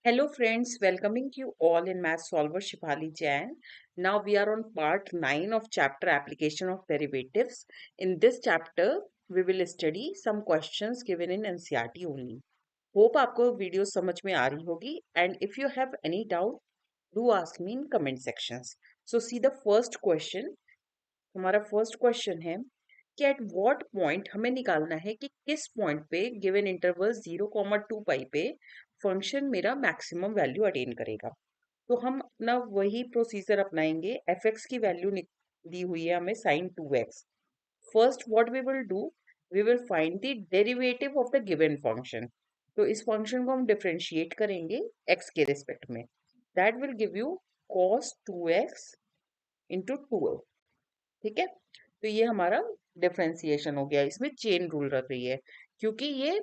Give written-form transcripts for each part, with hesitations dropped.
Hello friends, welcoming you all in Math Solver Shifali Jain. Now we are on part 9 of chapter Application of Derivatives. In this chapter, we will study some questions given in NCERT only. Hope आपको video समझ में आ रही होगी and if you have any doubt, do ask me in comment sections. So see the first question. हमारा first question है कि at what point हमें निकालना है कि किस पॉइंट पे गिवन इंटरवल 0,2 पाई पे फंक्शन मेरा मैक्सिमम वैल्यू अटेन करेगा। तो हम अपना वही प्रोसीजर अपनाएंगे। एफ एक्स की वैल्यू दी हुई है हमें sine 2x। First what we will do, we will find the derivative of the given function. तो इस फंक्शन को हम डिफरेंशिएट करेंगे x के रिस्पेक्ट में। That will give you cos 2x into 2। ठीक है, तो ये हमारा डिफरेंशिएशन हो गया। इसमें चेन रूल रख रही है क्योंकि ये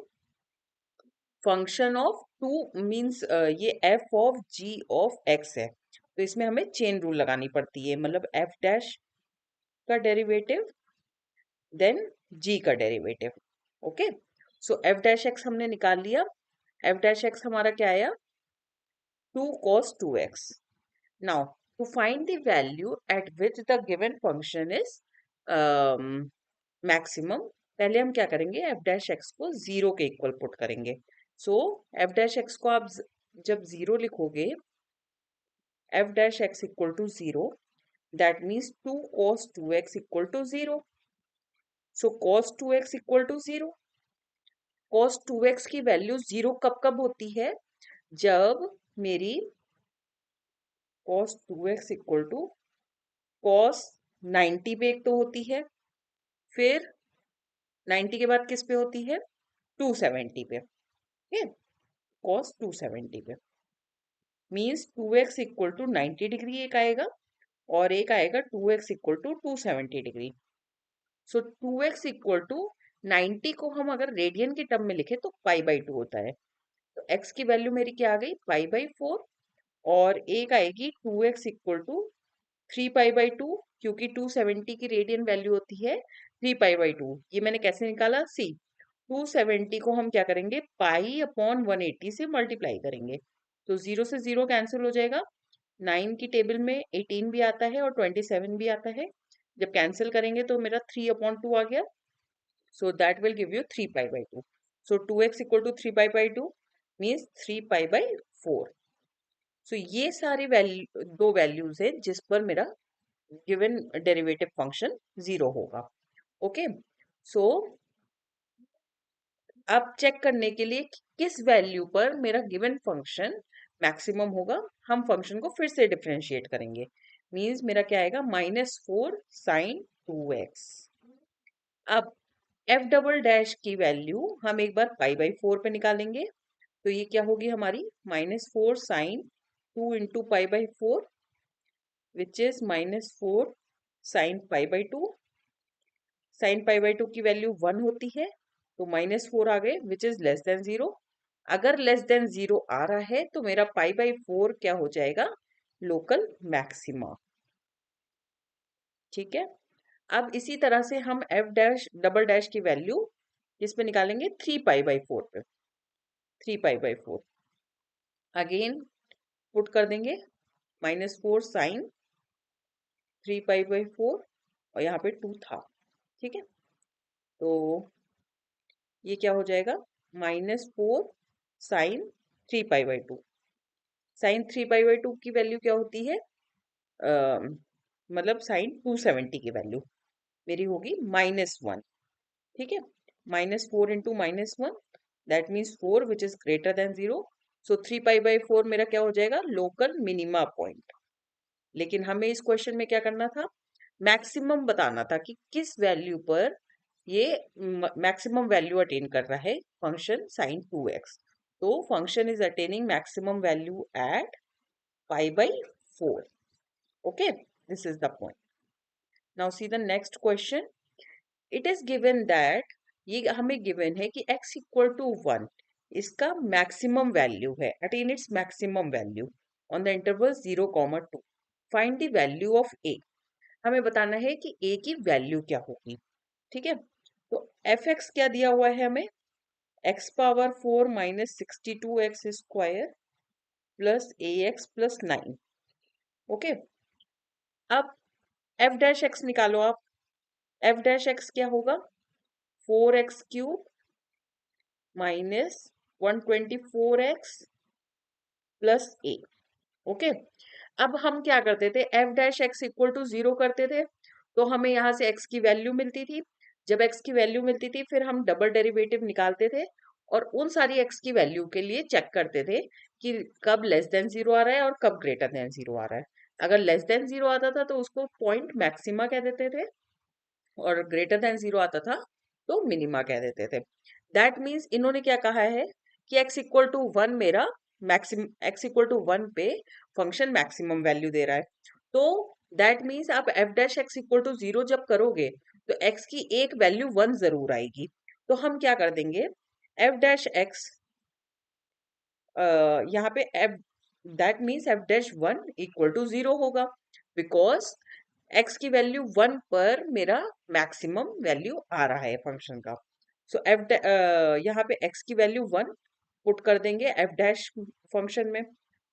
फंक्शन ऑफ टू मींस ये F of G of X है, तो इसमें हमें चेन रूल लगानी पड़ती है। मतलब एफ डैश का डेरिवेटिव देन जी का डेरिवेटिव। ओके, सो एफ डैश एक्स हमने निकाल लिया। एफ डैश एक्स हमारा क्या आया, 2 cos 2x। Now to find the value at which the given function is maximum, पहले हम क्या करेंगे, एफ डैश एक्स को जीरो के इक्वल पुट करेंगे। सो एफ डैश एक्स को आप जब जीरो लिखोगे, F dash X equal to zero, that means 2 cos 2x equal to zero. So cos 2x equal to zero. cos 2x की value zero कब कब होती है, जब मेरी cos 2x equal to cos 90 पे एक तो होती है, फिर 90 के बाद किस पे होती है, 270 पे। ठीक है, cos 270 पे means 2x equal to 90 degree एक आएगा और एक आएगा 2x equal to 270 degree. So 2x equal to 90 को हम अगर रेडियन के टर्म में लिखे तो पाई बाई 2 होता है। तो x की वैल्यू मेरी क्या आ गई, पाई बाई 4। और एक आएगी 2x equal to 3 pi by 2, क्योंकि 270 की रेडियन वैल्यू होती है 3 पाई बाई 2। ये मैंने कैसे निकाला, सी 270 को हम क्या करेंगे, पाई अपॉन 180 से मल्टीप्लाई करेंगे। तो जीरो से जीरो कैंसिल हो जाएगा। 9 की टेबल में 18 भी आता है और 27 भी आता है। जब कैंसिल करेंगे तो मेरा 3/2 आ गया। So that will give you 3 pi by 2। So 2x equal to 3 pi by 2 means 3 pi by 4। सो ये सारी वैल्यू, दो वैल्यूज है जिस पर मेरा गिवन डेरिवेटिव फंक्शन जीरो होगा। ओके, सो अब चेक करने के लिए कि किस वैल्यू पर मेरा गिवन फंक्शन मैक्सिमम होगा, हम फंक्शन को फिर से डिफरेंशिएट करेंगे। मींस मेरा क्या आएगा, -4 sin 2x। अब एफ डबल डैश की वैल्यू हम एक बार पाई बाई 4 पे निकालेंगे। तो ये क्या होगी हमारी, -4 sin 2 into pi by 4 which is -4 sin π/2। Sine pi by 2 की वैल्यू 1 होती है, तो -4 आ गए विच इज लेस देन जीरो। अगर लेस देन जीरो आ रहा है तो मेरा पाई बाई 4 क्या हो जाएगा, लोकल मैक्सिमा। ठीक है, अब इसी तरह से हम एफ डैश डबल डैश की वैल्यू किस पे निकालेंगे, 3 पाई बाई 4 पे। 3 पाई बाई 4 अगेन पुट कर देंगे, -4 sin 3 पाई बाई 4 और यहाँ पे 2 था। ठीक है, तो ये क्या हो जाएगा, -4 sin 3 pi by 2। Sine 3 pi by 2 की वैल्यू क्या होती है, मतलब साइन 270 की वैल्यू मेरी होगी -1। ठीक है, -4 into -1 that means 4 which is greater than zero. So 3 pi by 4 मेरा क्या हो जाएगा, लोकल मिनिमा पॉइंट। लेकिन हमें इस क्वेश्चन में क्या करना था, मैक्सिमम बताना था कि किस वैल्यू पर ये मैक्सिमम वैल्यू अटेन कर रहा है फंक्शन साइन 2x। तो function is attaining maximum value at pi by 4। Okay, this is the point. Now see the next question. It is given that, ये हमें गिवन है कि x इक्वल टू 1 इसका maximum value है, attain its maximum value on the interval 0,2। Find the value of a। हमें बताना है कि a की वैल्यू क्या होगी। ठीक है, तो एफ एक्स क्या दिया हुआ है हमें, x power 4 -62 x square plus a x plus 9। Okay, अब एफ डैश एक्स निकालो आप। एफ डैश एक्स क्या होगा? 4x³ माइनस 124x प्लस ए। ओके, अब हम क्या करते थे, F dash X equal to 0 करते थे, तो हमें यहाँ से x की वैल्यू मिलती थी। जब x की वैल्यू मिलती थी फिर हम डबल डेरिवेटिव निकालते थे और उन सारी x की वैल्यू के लिए चेक करते थे कि कब लेस देन 0 आ रहा है और कब ग्रेटर देन 0 आ रहा है। अगर लेस देन 0 आता था तो उसको पॉइंट मैक्सिमा कह देते थे, और ग्रेटर देन 0 आता था तो मिनिमा कह देते थे। दैट मीन्स इन्होंने क्या कहा है कि x इक्वल टू 1 मेरा मैक्सिमम, x इक्वल टू 1 पे फंक्शन मैक्सिमम वैल्यू दे रहा है। तो दैट मीन्स आप F dash X equal to 0 जब करोगे तो x की एक वैल्यू 1 जरूर आएगी। तो हम क्या कर देंगे, एफ डैश एक्स यहाँ पे F, that means F dash 1 equal to 0 होगा, बिकॉज x की वैल्यू 1 पर मेरा मैक्सिमम वैल्यू आ रहा है फंक्शन का। सो यहाँ पे x की वैल्यू 1 पुट कर देंगे f डैश फंक्शन में,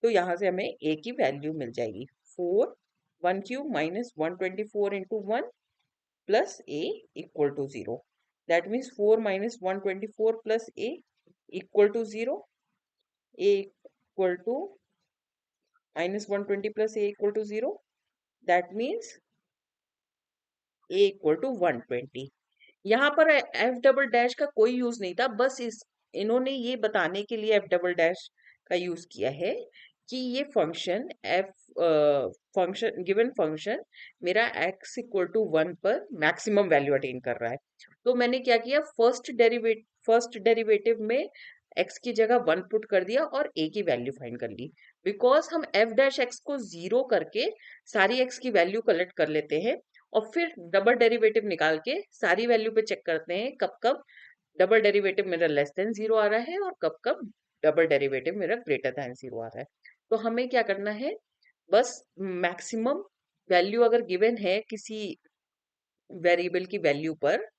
तो यहाँ से हमें a की वैल्यू मिल जाएगी 4 1³ minus 124 into 1 plus a equal to 0। That means 4 minus 124 plus a equal to 0। a equal to minus 120 plus a equal to 0। That means a equal to 120। यहाँ पर F double dash का कोई use नहीं था, बस इस इन्होंने ये बताने के लिए एफ डबल डैश का यूज किया है कि ये function F function given function मेरा x इक्वल टू 1 पर मैक्सिमम वैल्यू अटेन कर रहा है। तो मैंने क्या किया, फर्स्ट डेरिवेटिव में x की जगह 1 पुट कर दिया और a की वैल्यू फाइंड कर ली। बिकॉज हम एफ डैश एक्स को 0 करके सारी x की वैल्यू कलेक्ट कर लेते हैं और फिर डबल डेरिवेटिव निकाल के सारी वैल्यू पे चेक करते हैं कब कब डबल डेरिवेटिव मेरा लेस देन 0 आ रहा है और कब कब डबल डेरिवेटिव मेरा ग्रेटर देन 0 आ रहा है। तो हमें क्या करना है, बस मैक्सिमम वैल्यू अगर गिवन है किसी वेरिएबल की वैल्यू पर,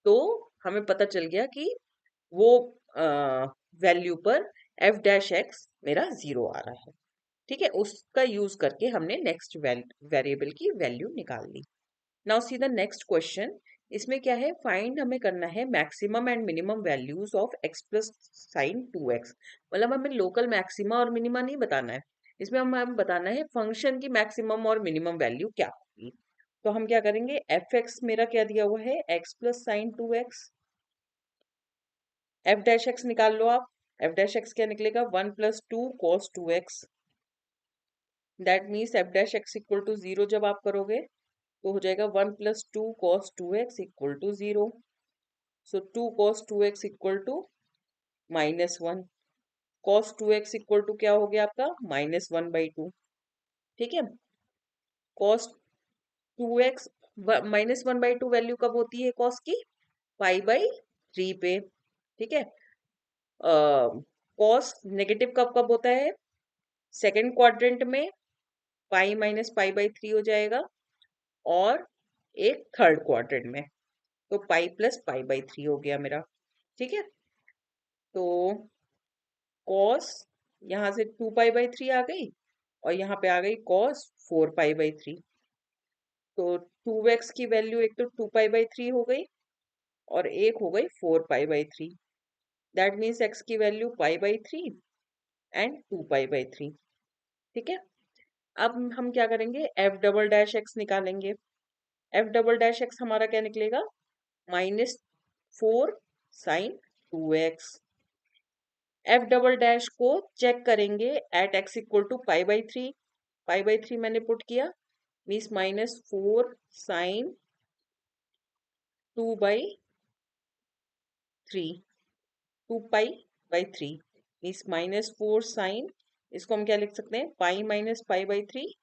तो हमें पता चल गया कि वो वैल्यू पर एफ डैश एक्स मेरा 0 आ रहा है। ठीक है, उसका यूज करके हमने नेक्स्ट वेरिएबल की वैल्यू निकाल ली। Now see the next question. इसमें क्या है, फाइंड हमें करना है maximum and minimum values of x plus sine 2x। मतलब हमें लोकल मैक्सिमा और मिनिमा नहीं बताना है, इसमें हमें बताना है फंक्शन की मैक्सिमम और मिनिमम वैल्यू क्या होगी। तो हम क्या करेंगे, एफ एक्स मेरा क्या दिया हुआ है, x plus sine 2x। F dash X निकाल लो आप। एफ डैश एक्स क्या निकलेगा, 1 plus 2 cos 2x। That means F dash X equal to 0 जब आप करोगे तो हो जाएगा 1 plus 2 cos 2x equal to 0। So 2 cos 2x equal to -1। cos 2x equal to क्या हो गया आपका, -1/2। ठीक है, cos 2x -1/2 वैल्यू कब होती है cos की, π/3 पे। ठीक है, cos नेगेटिव कब कब होता है, सेकेंड क्वाड्रेंट में पाई माइनस π/3 हो जाएगा, और एक थर्ड क्वाड्रेंट में तो पाई प्लस π/3 हो गया मेरा। ठीक है, तो cos यहाँ से 2π/3 आ गई और यहाँ पे आ गई cos 4π/3। तो 2x की वैल्यू एक तो 2π/3 हो गई और एक हो गई 4π/3। दैट मीन्स x की वैल्यू π/3 एंड 2π/3। ठीक है, अब हम क्या करेंगे, एफ डबल डैश एक्स निकालेंगे। एफ डबल डैश एक्स हमारा क्या निकलेगा, -4 sine 2x। F double dash को चेक करेंगे एट x इक्वल टू π/3। π/3 मैंने पुट किया, मीन्स -4 साइन 2/3, 2π/3 मीन्स -4 साइन, इसको हम क्या लिख सकते हैं, pi minus π/3।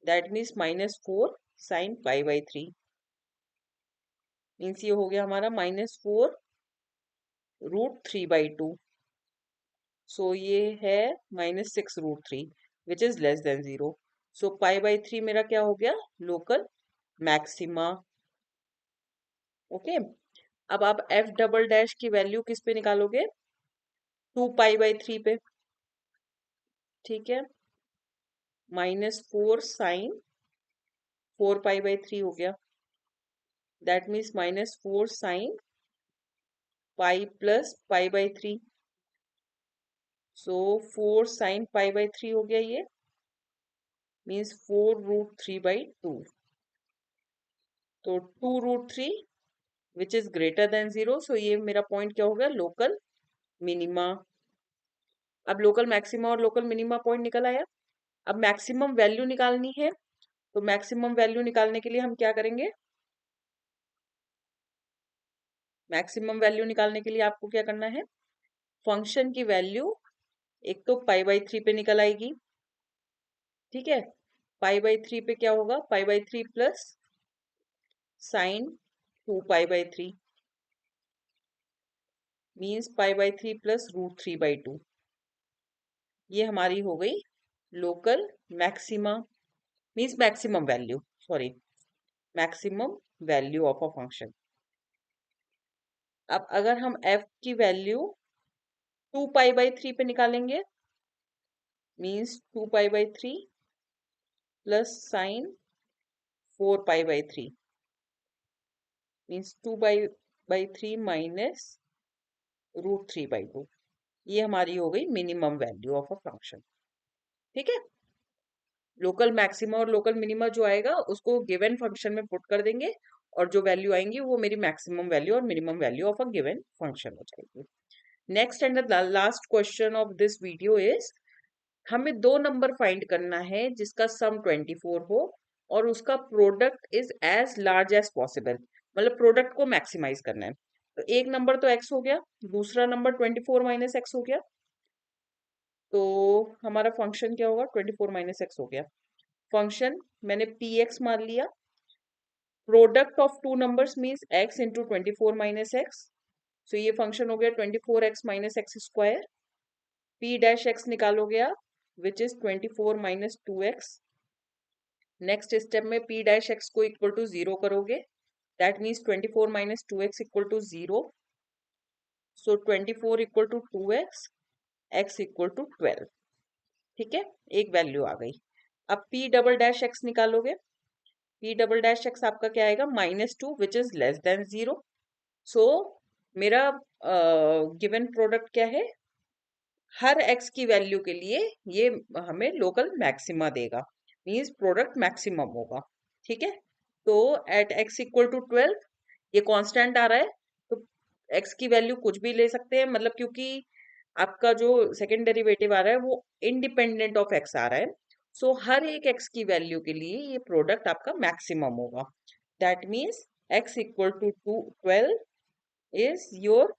That means -4 sine π/3 means ये हो गया हमारा -4 √3/2। सो ये है -6 √3 विच इज लेस देन 0। सो π/3 मेरा क्या हो गया, लोकल मैक्सिमा। ओके, अब आप एफ डबल डैश की वैल्यू किस पे निकालोगे, 2π/3 पे। ठीक है, -4 साइन 4π/3 हो गया, that means -4 sine pi plus π/3, so 4 sine π/3 हो गया, ये मीन्स 4√3/2, तो 2√3 which is greater than 0, so ये मेरा पॉइंट क्या हो गया, लोकल मिनिमा। अब लोकल मैक्सिमा और लोकल मिनिमा पॉइंट निकल आया। अब मैक्सिमम वैल्यू निकालनी है, तो मैक्सिमम वैल्यू निकालने के लिए हम क्या करेंगे, मैक्सिमम वैल्यू निकालने के लिए आपको क्या करना है, फंक्शन की वैल्यू एक तो π/3 पे निकल आएगी, ठीक है, π/3 पे क्या होगा, π/3 प्लस साइन 2π/3 मीन्स π/3 प्लस √3/2, ये हमारी हो गई local maxima, means maximum value, sorry maximum value of a function. अब अगर हम f की वैल्यू 2π/3 पे निकालेंगे, means 2π/3 plus sine 4π/3 means 2π/3 minus √3/2, ये हमारी हो गई minimum value of a function. ठीक है, लोकल मैक्सिमा और लोकल मिनिमा जो आएगा उसको गिवन फंक्शन में पुट कर देंगे, और जो वैल्यू आएंगी वो मेरी मैक्सिमम वैल्यू और minimum value of a given function हो जाएगी। Next and the last question of this video is, हमें दो नंबर फाइंड करना है जिसका सम 24 हो और उसका product is as large as possible, मतलब प्रोडक्ट को मैक्सिमाइज करना है। तो एक नंबर तो x हो गया, दूसरा नंबर 24 माइनस एक्स हो गया, तो हमारा फंक्शन क्या होगा, 24 माइनस एक्स हो गया। फंक्शन मैंने px मान लिया, product of two numbers means x into 24 minus x, so ये फंक्शन हो गया 24x minus x square. p dash x निकालोगे आप, which is 24 minus 2x। Next step में p डैश x को इक्वल टू 0 करोगे, that means 24 minus 2x equal to 0, so 24 equal to 2x, x equal to 12। ठीक है, एक value आ गई। अब p डबल डैश x निकालोगे, p डबल डैश x आपका क्या आएगा, -2 विच इज लेस देन 0, सो मेरा गिवन प्रोडक्ट क्या है, हर x की वैल्यू के लिए ये हमें लोकल मैक्सिमा देगा, मीन्स प्रोडक्ट मैक्सिमम होगा। ठीक है, तो एट x इक्वल टू 12, ये कांस्टेंट आ रहा है, तो x की वैल्यू कुछ भी ले सकते हैं, मतलब क्योंकि आपका जो सेकेंड डेरिवेटिव आ रहा है वो इंडिपेंडेंट ऑफ x आ रहा है, सो हर एक x की वैल्यू के लिए ये प्रोडक्ट आपका मैक्सिमम होगा, that means x equal to 12 is your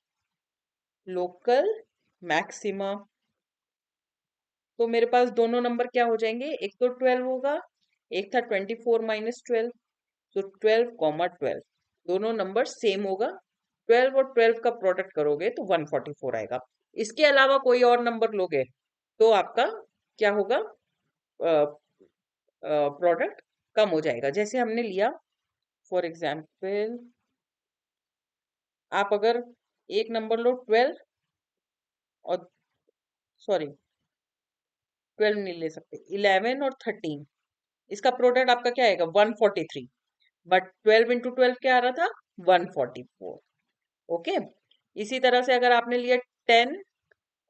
local maxima. तो मेरे पास दोनों नंबर क्या हो जाएंगे, एक तो 12 होगा, एक था 24 माइनस 12, तो 12, दोनों नंबर सेम होगा, 12 और 12 का प्रोडक्ट करोगे तो 144 आएगा। इसके अलावा कोई और नंबर लोगे तो आपका क्या होगा, प्रोडक्ट कम हो जाएगा। जैसे हमने लिया फॉर एग्जाम्पल, आप अगर एक नंबर लो 12 और, सॉरी 12 नहीं ले सकते, 11 और 13, इसका प्रोडक्ट आपका क्या आएगा, 143, बट 12 इंटू 12 क्या आ रहा था, 144। ओके, इसी तरह से अगर आपने लिया 10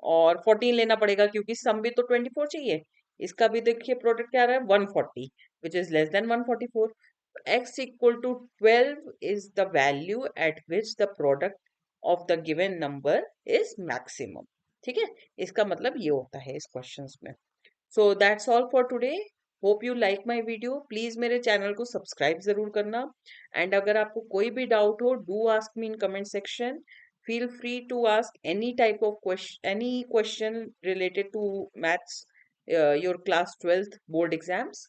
और 14 लेना पड़ेगा क्योंकि सम भी तो 24 चाहिए, इसका भी देखिए प्रोडक्ट क्या आ रहा है, 140 which is less than 144। x equal to 12 is the value at which the product of the given number is maximum. ठीक है, इसका मतलब ये होता है इस क्वेश्चन में। So that's all for today, hope you like my video, please मेरे चैनल को सब्सक्राइब जरूर करना, एंड अगर आपको कोई भी डाउट हो, do ask me in comment section, feel free to ask any type of question, any question related to maths, your class 12th board exams,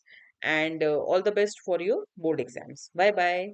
and all the best for your board exams. Bye bye.